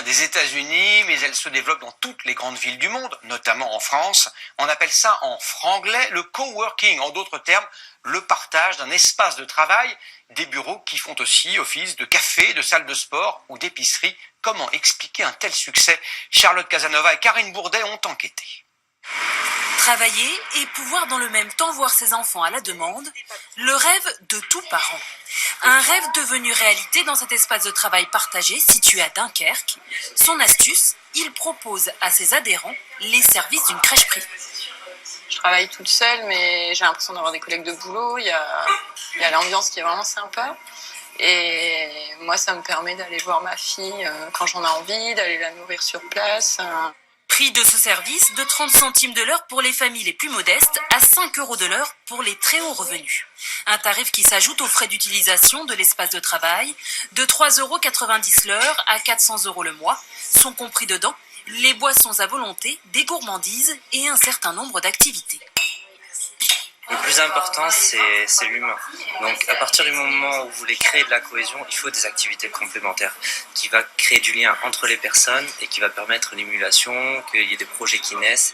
des États-Unis, mais elle se développe dans toutes les grandes villes du monde, notamment en France. On appelle ça en franglais le coworking, en d'autres termes, le partage d'un espace de travail, des bureaux qui font aussi office de café, de salle de sport ou d'épicerie. Comment expliquer un tel succès? Charlotte Casanova et Karine Bourdet ont enquêté. Travailler et pouvoir dans le même temps voir ses enfants à la demande, le rêve de tout parent. Un rêve devenu réalité dans cet espace de travail partagé situé à Dunkerque. Son astuce, il propose à ses adhérents les services d'une crèche privée. Je travaille toute seule, mais j'ai l'impression d'avoir des collègues de boulot. Il y a l'ambiance qui est vraiment sympa. Et moi, ça me permet d'aller voir ma fille quand j'en ai envie, d'aller la nourrir sur place. Prix de ce service de 30 centimes de l'heure pour les familles les plus modestes à 5 € de l'heure pour les très hauts revenus. Un tarif qui s'ajoute aux frais d'utilisation de l'espace de travail de 3,90 € l'heure à 400 € le mois. Sont compris dedans les boissons à volonté, des gourmandises et un certain nombre d'activités. Le plus important, c'est l'humain. Donc, à partir du moment où vous voulez créer de la cohésion, il faut des activités complémentaires qui va créer du lien entre les personnes et qui va permettre l'émulation, qu'il y ait des projets qui naissent.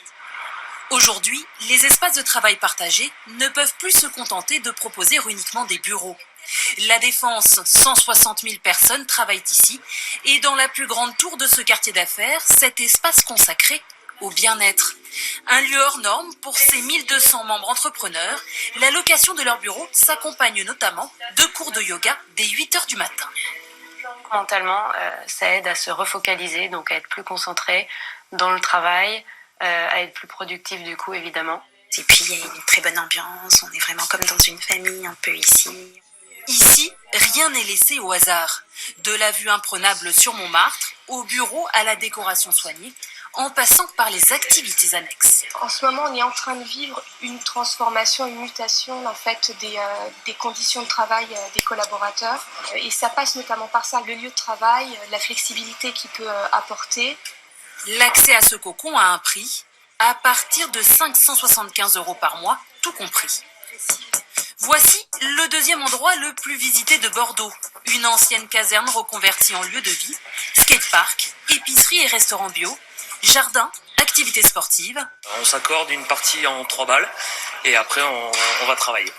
Aujourd'hui, les espaces de travail partagés ne peuvent plus se contenter de proposer uniquement des bureaux. La Défense, 160 000 personnes travaillent ici et dans la plus grande tour de ce quartier d'affaires, cet espace consacré au bien-être. Un lieu hors norme pour ces 1200 membres entrepreneurs. La location de leur bureau s'accompagne notamment de cours de yoga dès 8 h du matin. Mentalement, ça aide à se refocaliser, donc à être plus concentré dans le travail, à être plus productif du coup évidemment. Et puis il y a une très bonne ambiance, on est vraiment comme dans une famille un peu ici. Ici, rien n'est laissé au hasard. De la vue imprenable sur Montmartre, au bureau à la décoration soignée, en passant par les activités annexes. En ce moment, on est en train de vivre une transformation, une mutation en fait des conditions de travail des collaborateurs. Et ça passe notamment par ça, le lieu de travail, la flexibilité qu'il peut apporter. L'accès à ce cocon a un prix, à partir de 575 € par mois, tout compris. Voici le deuxième endroit le plus visité de Bordeaux. Une ancienne caserne reconvertie en lieu de vie, skatepark, épicerie et restaurant bio, jardin, activités sportives. On s'accorde une partie en 3 balles et après on va travailler.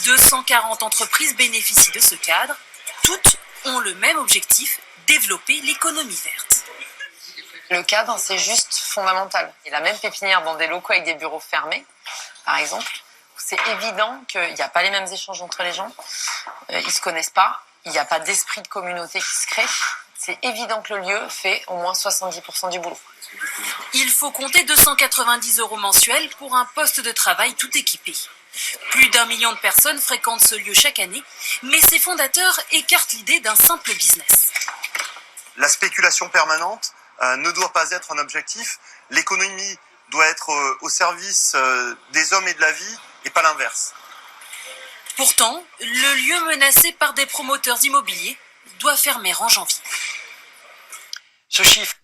240 entreprises bénéficient de ce cadre. Toutes ont le même objectif, développer l'économie verte. Le cadre, c'est juste fondamental. Et la même pépinière dans des locaux avec des bureaux fermés, par exemple, c'est évident qu'il n'y a pas les mêmes échanges entre les gens. Ils ne se connaissent pas. Il n'y a pas d'esprit de communauté qui se crée. C'est évident que le lieu fait au moins 70% du boulot. Il faut compter 290 € mensuels pour un poste de travail tout équipé. Plus d'1 million de personnes fréquentent ce lieu chaque année, mais ses fondateurs écartent l'idée d'un simple business. La spéculation permanente ne doit pas être un objectif. L'économie doit être au service des hommes et de la vie et pas l'inverse. Pourtant, le lieu menacé par des promoteurs immobiliers doit fermer en janvier. Ce chiffre